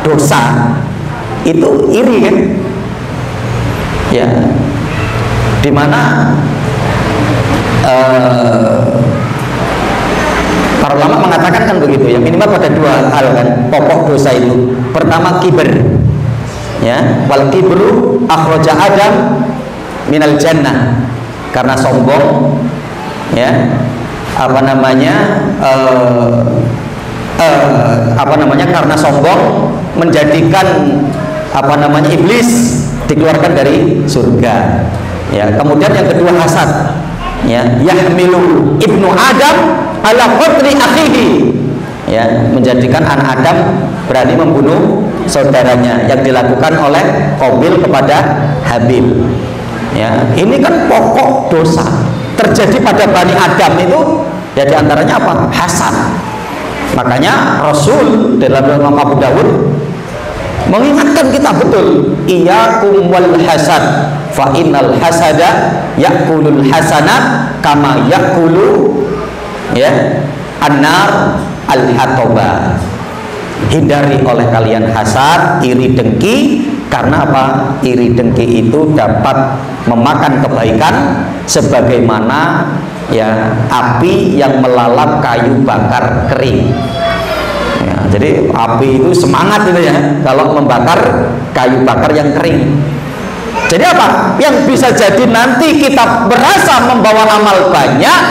dosa itu iri kan? Ya, dimana para ulama mengatakan kan begitu ya, minimal pada dua hal kan pokok dosa itu. Pertama kiber, ya, wal kibru akhraja Adam minal jannah, karena sombong, ya, karena sombong menjadikan iblis dikeluarkan dari surga, ya. Kemudian yang kedua hasad, ya, yahmilu ibnu Adam ala qatli akhihi, ya, menjadikan anak Adam berani membunuh saudaranya yang dilakukan oleh Qabil kepada Habil, ya. Ini kan pokok dosa terjadi pada Bani Adam itu, ya, diantaranya apa? Hasad. Makanya Rasul dalam Imam Abu Dawud mengingatkan kita betul, iyyakum wal hasad fa innal hasada yakulul hasanat kama yakulu, ya, annar al hatoba. Hindari oleh kalian hasad, iri dengki, karena apa? Iri dengki itu dapat memakan kebaikan sebagaimana, ya, api yang melalap kayu bakar kering. Ya, jadi api itu semangat itu ya kalau membakar kayu bakar yang kering. Jadi apa? Yang bisa jadi nanti kita berasa membawa amal banyak,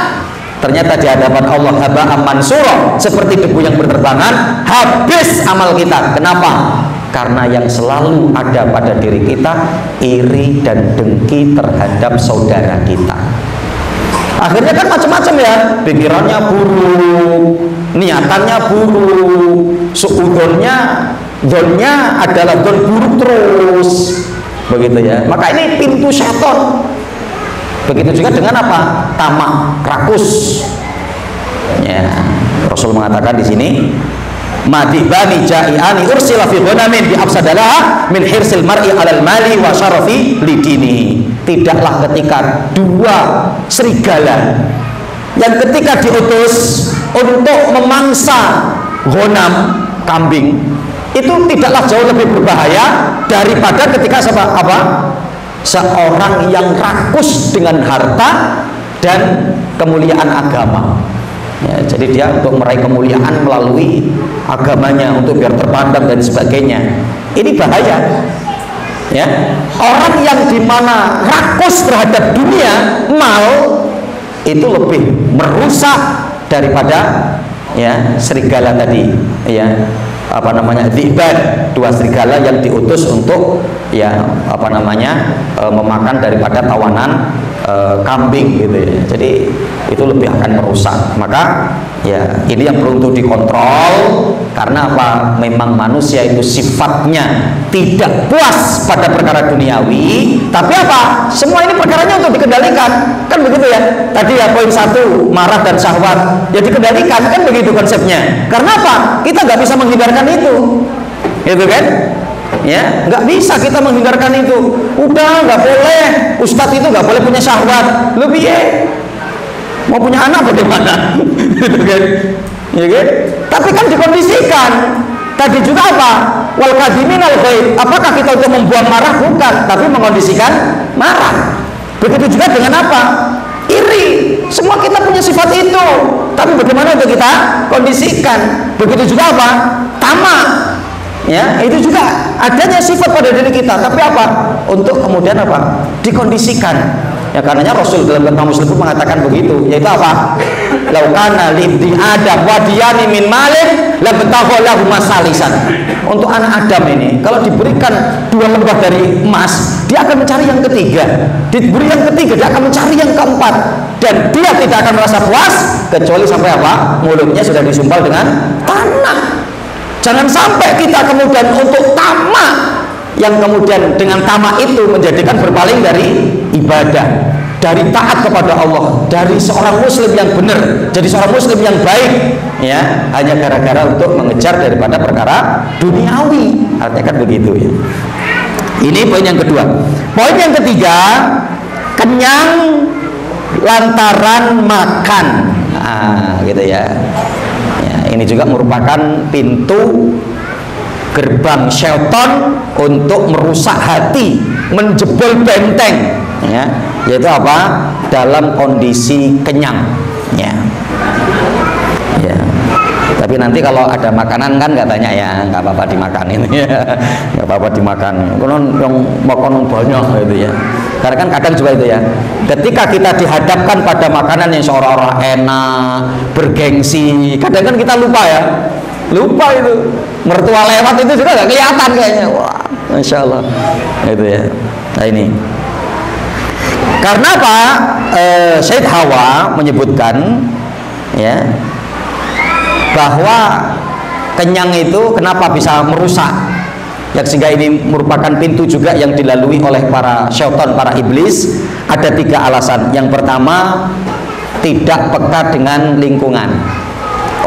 ternyata di hadapan Allah haba'an mansura, seperti debu yang berterbangan, habis amal kita. Kenapa? Karena yang selalu ada pada diri kita iri dan dengki terhadap saudara kita. Akhirnya kan macam-macam ya, pikirannya buruk, niatannya buruk, suudonnya adalah don buruk terus, begitu ya. Maka ini pintu syaitan. Begitu juga dengan apa? Tamak, rakus. Ya, Rasul mengatakan di sini, madibani ja'iani ursila fi ghanamin bi afsadalah min hirsil mar'i 'alal mali wa syarafi lidini. Tidaklah ketika dua serigala yang ketika diutus untuk memangsa ghanam, kambing, itu tidaklah jauh lebih berbahaya daripada ketika seorang yang rakus dengan harta dan kemuliaan agama. Ya, jadi dia untuk meraih kemuliaan melalui agamanya, untuk biar terpandang dan sebagainya. Ini bahaya. Ya, orang yang dimana rakus terhadap dunia, mal, itu lebih merusak daripada, ya, serigala tadi, ya, dhiban, dua serigala yang diutus untuk, ya, memakan daripada tawanan kambing gitu ya. Jadi itu lebih akan merusak. Maka, ya, ini yang perlu untuk dikontrol. Karena apa? Memang manusia itu sifatnya tidak puas pada perkara duniawi, tapi apa? Semua ini perkaranya untuk dikendalikan, kan begitu ya. Tadi ya poin 1, marah dan syahwat, ya dikendalikan, kan begitu konsepnya. Karena apa? Kita nggak bisa menghindarkan itu, gitu kan? Ya, nggak bisa kita menghindarkan itu. Udah nggak boleh, ustadz itu nggak boleh punya syahwat. Lebih ya, mau punya anak bagaimana? Gitu kan? Ya kan? Tapi kan dikondisikan. Tadi juga apa? Wal kadhiminal ghaid. Apakah kita untuk membuang marah? Bukan, tapi mengondisikan marah. Begitu juga dengan apa? Iri. Semua kita punya sifat itu. Tapi bagaimana untuk kita kondisikan? Begitu juga apa? Tamak. Ya, itu juga adanya sifat pada diri kita, tapi apa? Untuk kemudian apa? Dikondisikan. Ya, karenanya Rasul dalam kitab Muslim mengatakan begitu, yaitu apa? Laukana libdi Adam wadiyani min malik labtaghalahu masalisan. Untuk anak Adam ini, kalau diberikan 2 lembah dari emas, dia akan mencari yang ketiga. Diberi yang ketiga, dia akan mencari yang keempat, dan dia tidak akan merasa puas kecuali sampai apa? Mulutnya sudah disumpal dengan tanah. Jangan sampai kita kemudian untuk tamak, yang kemudian dengan tamak itu menjadikan berpaling dari ibadah, dari taat kepada Allah, dari seorang muslim yang benar, jadi seorang muslim yang baik, ya, hanya gara-gara untuk mengejar daripada perkara duniawi. Artinya kan begitu ya. Ini poin yang kedua. Poin yang ketiga, kenyang lantaran makan. Nah, gitu ya. Ini juga merupakan pintu gerbang syaitan untuk merusak hati, menjebol benteng, ya, yaitu apa? Dalam kondisi kenyang, ya. Ya. Tapi nanti kalau ada makanan kan katanya ya nggak apa-apa dimakanin, ya. Nggak apa-apa dimakan. Konon yang makan banyak gitu ya. Karena kan kadang juga itu ya. Ketika kita dihadapkan pada makanan yang seolah-olah enak, bergengsi, kadang kan kita lupa ya. Lupa itu. Mertua lewat itu juga nggak kelihatan kayaknya. Wah, masya Allah. Itu ya. Nah ini. Karena apa? Syed Hawa menyebutkan ya bahwa kenyang itu kenapa bisa merusak, yang sehingga ini merupakan pintu juga yang dilalui oleh para syaitan, para iblis. Ada 3 alasan. Yang pertama, tidak peka dengan lingkungan.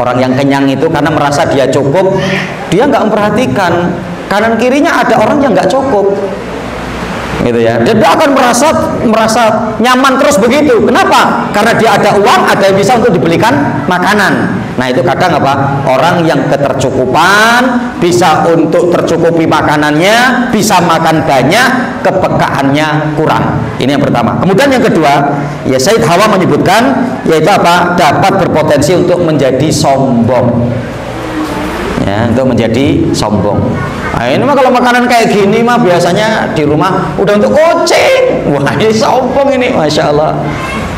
Orang yang kenyang itu karena merasa dia cukup, dia nggak memperhatikan kanan kirinya ada orang yang nggak cukup, gitu ya. Dan dia akan merasa nyaman terus begitu. Kenapa? Karena dia ada uang, ada yang bisa untuk dibelikan makanan. Nah itu kadang apa? Orang yang ketercukupan, bisa untuk tercukupi makanannya, bisa makan banyak, kepekaannya kurang. Ini yang pertama. Kemudian yang kedua, ya Syed Hawa menyebutkan, yaitu apa? Dapat berpotensi untuk menjadi sombong. Ya, untuk menjadi sombong. Nah, ini mah kalau makanan kayak gini mah biasanya di rumah udah untuk kucing. Wah, ini sombong ini, masya Allah.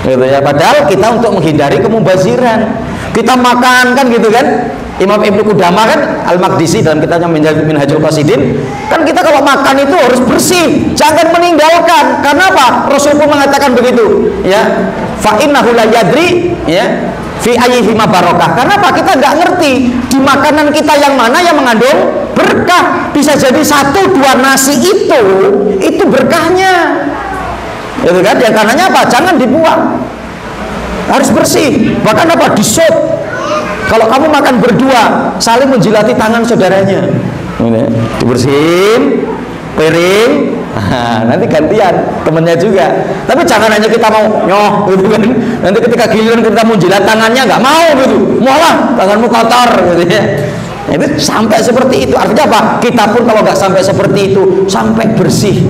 Gitu ya. Padahal kita untuk menghindari kemubaziran, kita makan kan gitu kan. Imam Ibnu Qudamah kan Al-Maqdisi dalam kitabnya Minhajul Qasidin, kan kita kalau makan itu harus bersih, jangan meninggalkan. Karena apa? Rasul pun mengatakan begitu, ya. Fa innahu la yadri, ya, fi ayyihima barokah. Karena apa? Kita nggak ngerti di makanan kita yang mana yang mengandung berkah. Bisa jadi 1-2 nasi itu berkahnya, gitu kan? Yang karenanya apa? Jangan dibuang, harus bersih. Bahkan apa? Disut. Kalau kamu makan berdua, saling menjilati tangan saudaranya, dibersihin piring. Nah, nanti gantian temennya juga. Tapi jangan hanya kita mau nyoh gitu kan. Nanti ketika giliran kita mau jilat tangannya nggak mau gitu. Mualah tanganmu kotor gitu ya. Itu sampai seperti itu. Artinya apa? Kita pun kalau nggak sampai seperti itu, sampai bersih,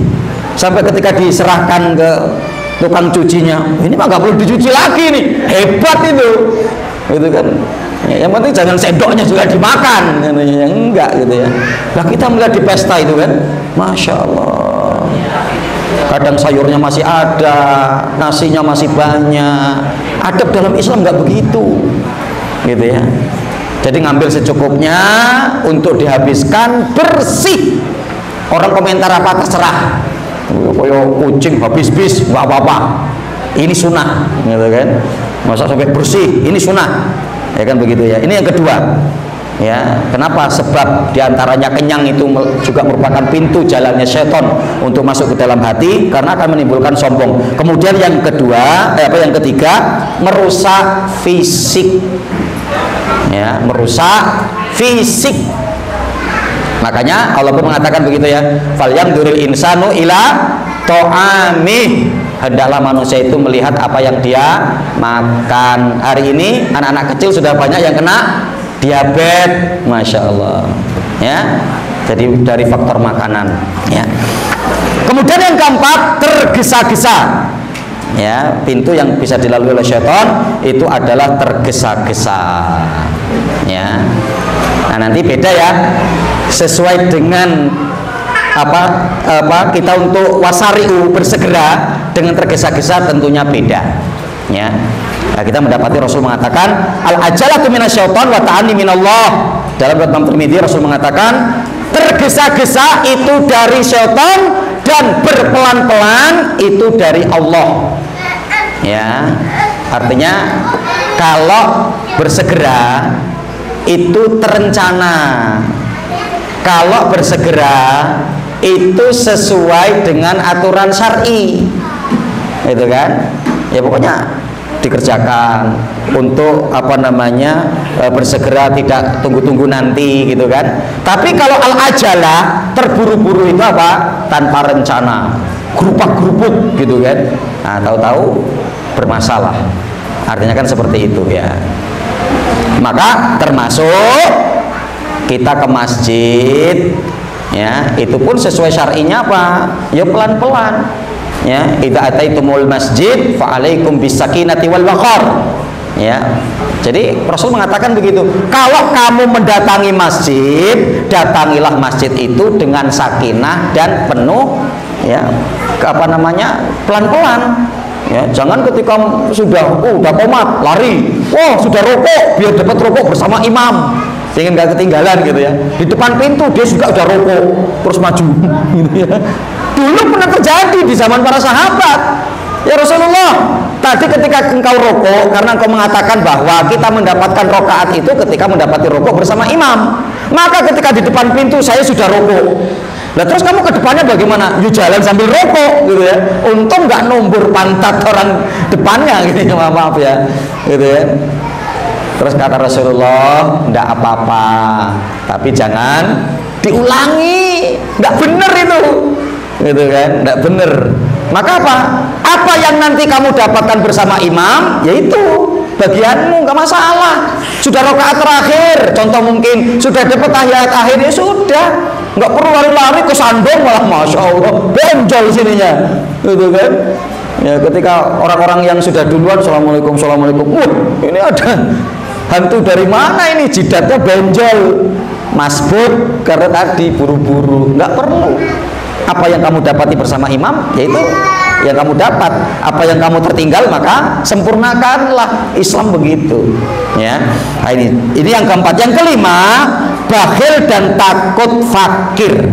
sampai ketika diserahkan ke tukang cucinya, ini mah nggak perlu dicuci lagi nih. Hebat itu, gitu kan. Ya, yang penting jangan sendoknya juga dimakan, yang enggak gitu ya. Nah kita melihat di pesta itu kan, masya Allah. Kadang sayurnya masih ada, nasinya masih banyak. Adab dalam Islam nggak begitu, gitu ya. Jadi ngambil secukupnya untuk dihabiskan, bersih. Orang komentar apa terserah. Koyo kucing habis-bis nggak apa-apa. Ini sunnah, gitu kan. Masa sampai bersih, ini sunnah. Ya kan begitu ya. Ini yang kedua. Ya, kenapa? Sebab diantaranya kenyang itu juga merupakan pintu jalannya setan untuk masuk ke dalam hati, karena akan menimbulkan sombong. Kemudian yang kedua, yang ketiga, merusak fisik. Ya, merusak fisik. Makanya Allah pun mengatakan begitu ya. Falyamduril insanu ila ta'amih. Hendaklah manusia itu melihat apa yang dia makan. Hari ini anak-anak kecil sudah banyak yang kena diabetes, masya Allah, ya. Jadi dari faktor makanan, ya. Kemudian yang keempat, tergesa-gesa. Ya, pintu yang bisa dilalui oleh syaitan itu adalah tergesa-gesa. Ya. Nah nanti beda ya, sesuai dengan apa kita untuk wasari'u bersegera, dengan tergesa-gesa tentunya beda, ya. Nah, kita mendapati Rasul mengatakan al-ajalatu minasyaiton wa ta'anni minallah. Dalam riwayat Imam Tirmidzi Rasul mengatakan tergesa-gesa itu dari syaitan dan berpelan-pelan itu dari Allah, ya. Artinya kalau bersegera itu terencana, kalau bersegera itu sesuai dengan aturan syar'i, gitu kan? Ya pokoknya dikerjakan untuk bersegera, tidak tunggu-tunggu nanti, gitu kan? Tapi kalau al-ajalah, terburu-buru itu apa? Tanpa rencana, gerupak-gerupuk, gitu kan? Nah, tahu-tahu bermasalah. Artinya kan seperti itu ya. Maka termasuk kita ke masjid, ya, itu pun sesuai syar'inya apa? Ya pelan-pelan. Ya, idza ataitumul masjid fa'alaikum bisakinati wal waqar. Ya. Jadi Rasul mengatakan begitu. Kalau kamu mendatangi masjid, datangilah masjid itu dengan sakinah dan penuh pelan-pelan. Ya, jangan ketika sudah komat lari, sudah rokok biar dapat rokok bersama imam, ingin nggak ketinggalan gitu ya. Di depan pintu dia juga udah rokok terus maju gitu ya. Dulu pernah terjadi di zaman para sahabat. Ya Rasulullah, tadi ketika engkau rokok, karena engkau mengatakan bahwa kita mendapatkan rokaat itu ketika mendapati rokok bersama imam, maka ketika di depan pintu saya sudah rokok. Nah terus kamu ke depannya bagaimana? You jalan sambil rokok gitu ya. Untung nggak nombor pantat orang depannya gitu ya, maaf ya gitu ya. Terus kata Rasulullah, nggak apa-apa, tapi jangan diulangi, nggak bener itu gitu kan, nggak bener. Maka apa yang nanti kamu dapatkan bersama imam, yaitu bagianmu, nggak masalah. Sudah rakaat terakhir, contoh mungkin sudah dapat tahiyat akhir, ya sudah, nggak perlu lari-lari ke sandung malah, masya Allah, benjol sininya, gitu kan? Ya, ketika orang-orang yang sudah duluan, assalamualaikum, ini ada hantu dari mana ini, jidatnya benjol, masbuk karena tadi buru-buru, nggak perlu. Apa yang kamu dapati bersama imam, yaitu yang kamu dapat. Apa yang kamu tertinggal, maka sempurnakanlah. Islam begitu ya. Nah, ini yang keempat. Yang kelima, bakhil dan takut fakir.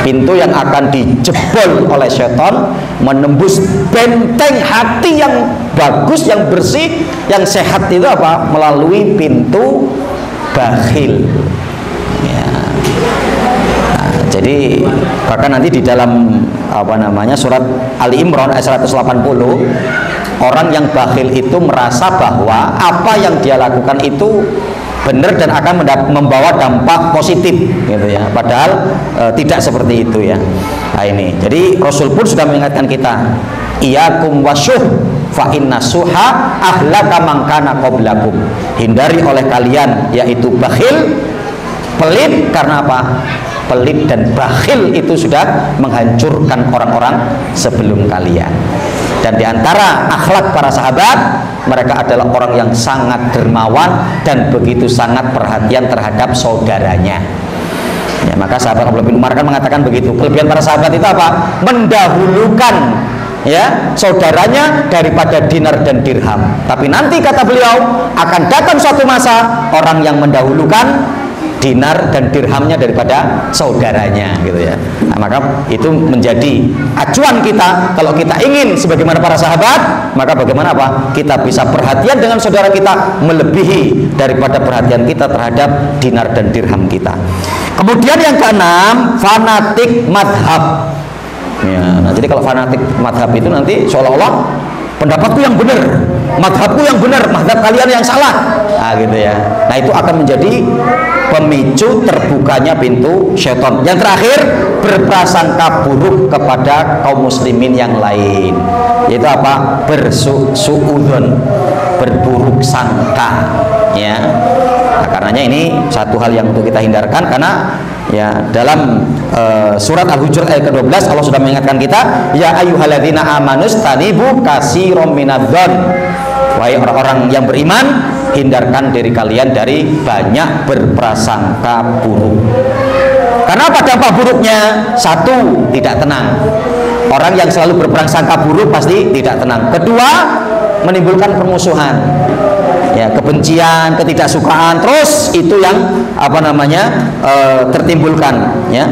Pintu yang akan dijebol oleh setan, menembus benteng hati yang bagus, yang bersih, yang sehat itu apa? Melalui pintu bakhil ya. Jadi bahkan nanti di dalam surat Ali Imran ayat 180, orang yang bakhil itu merasa bahwa apa yang dia lakukan itu benar dan akan membawa dampak positif gitu ya. Padahal tidak seperti itu ya. Nah ini. Jadi Rasul pun sudah mengingatkan kita, iyakum wasyuh fa inna suha ahlaka man kana qablakum. Hindari oleh kalian yaitu bakhil, pelit, karena apa? Pelit dan bakhil itu sudah menghancurkan orang-orang sebelum kalian. Dan diantara akhlak para sahabat, mereka adalah orang yang sangat dermawan dan begitu sangat perhatian terhadap saudaranya ya. Maka sahabat Abdullah bin Umar kan mengatakan begitu, kelebihan para sahabat itu apa? Mendahulukan ya saudaranya daripada dinar dan dirham. Tapi nanti kata beliau, akan datang suatu masa orang yang mendahulukan dinar dan dirhamnya daripada saudaranya gitu ya. Nah, maka itu menjadi acuan kita. Kalau kita ingin sebagaimana para sahabat, maka bagaimana kita bisa perhatian dengan saudara kita melebihi daripada perhatian kita terhadap dinar dan dirham kita. Kemudian yang keenam, fanatik madhab ya. Nah, jadi kalau fanatik madhab itu nanti seolah-olah pendapatku yang benar, madhabku yang benar, madhab kalian yang salah, nah gitu ya. Nah itu akan menjadi pemicu terbukanya pintu syaitan. Yang terakhir, berprasangka buruk kepada kaum muslimin yang lain, yaitu apa? Bersuudzon, berburuk sangka ya. Nah, karenanya ini satu hal yang untuk kita hindarkan, karena ya dalam surat Al-Hujurat ayat ke-12 Allah sudah mengingatkan kita, ya ayyuhalladzina amanus tanibu katsiran minadz-dzann. Wahai orang-orang yang beriman, hindarkan diri kalian dari banyak berprasangka buruk. Karena apa dampak buruknya? Satu, tidak tenang. Orang yang selalu berprasangka buruk pasti tidak tenang. Kedua, menimbulkan permusuhan ya, kebencian, ketidaksukaan, terus itu yang tertimbulkan ya.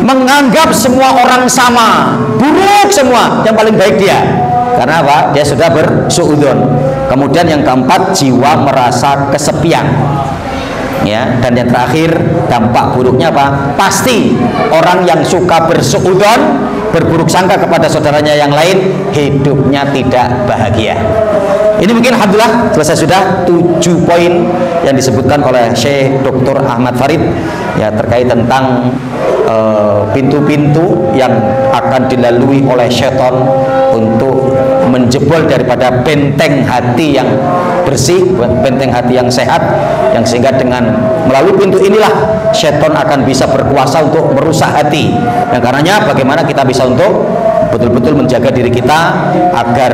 Menganggap semua orang sama, buruk semua, yang paling baik dia. Karena apa? Dia sudah bersuudzon. Kemudian yang keempat, jiwa merasa kesepian ya. Dan yang terakhir, dampak buruknya apa? Pasti orang yang suka bersuudzon, berburuk sangka kepada saudaranya yang lain, hidupnya tidak bahagia. Ini mungkin alhamdulillah selesai sudah 7 poin yang disebutkan oleh Syekh Dr. Ahmad Farid ya, terkait tentang pintu-pintu yang akan dilalui oleh syaitan untuk menjebol daripada benteng hati yang bersih, benteng hati yang sehat, yang sehingga dengan melalui pintu inilah setan akan bisa berkuasa untuk merusak hati. Dan karenanya bagaimana kita bisa untuk betul-betul menjaga diri kita agar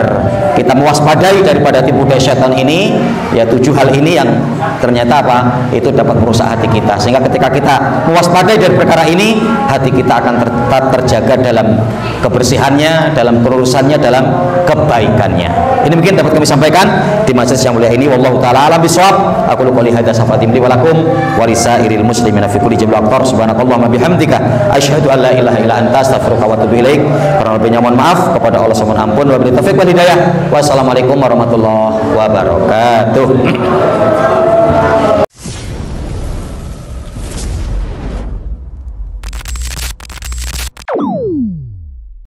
kita mewaspadai daripada tipu daya setan ini, ya 7 hal ini yang ternyata apa? Itu dapat merusak hati kita, sehingga ketika kita mewaspadai dari perkara ini, hati kita akan tetap terjaga dalam kebersihannya, dalam kelurusannya, dalam kebaikannya. Ini mungkin dapat kami sampaikan di majelis yang mulia ini. Wallahu taala alam bisawab. Aku qouli hadza safatim li wa lakum wa lisairil muslimina fi kulli jambil aqtar. Subhanakallahumma bihamdika asyhadu an la ilaha illa anta astaghfiruka wa atubu ilaik. Karena lebihnya mohon maaf kepada Allah Subhanahu ampun wa billahi taufiq wal hidayah. Wassalamualaikum warahmatullahi wabarakatuh.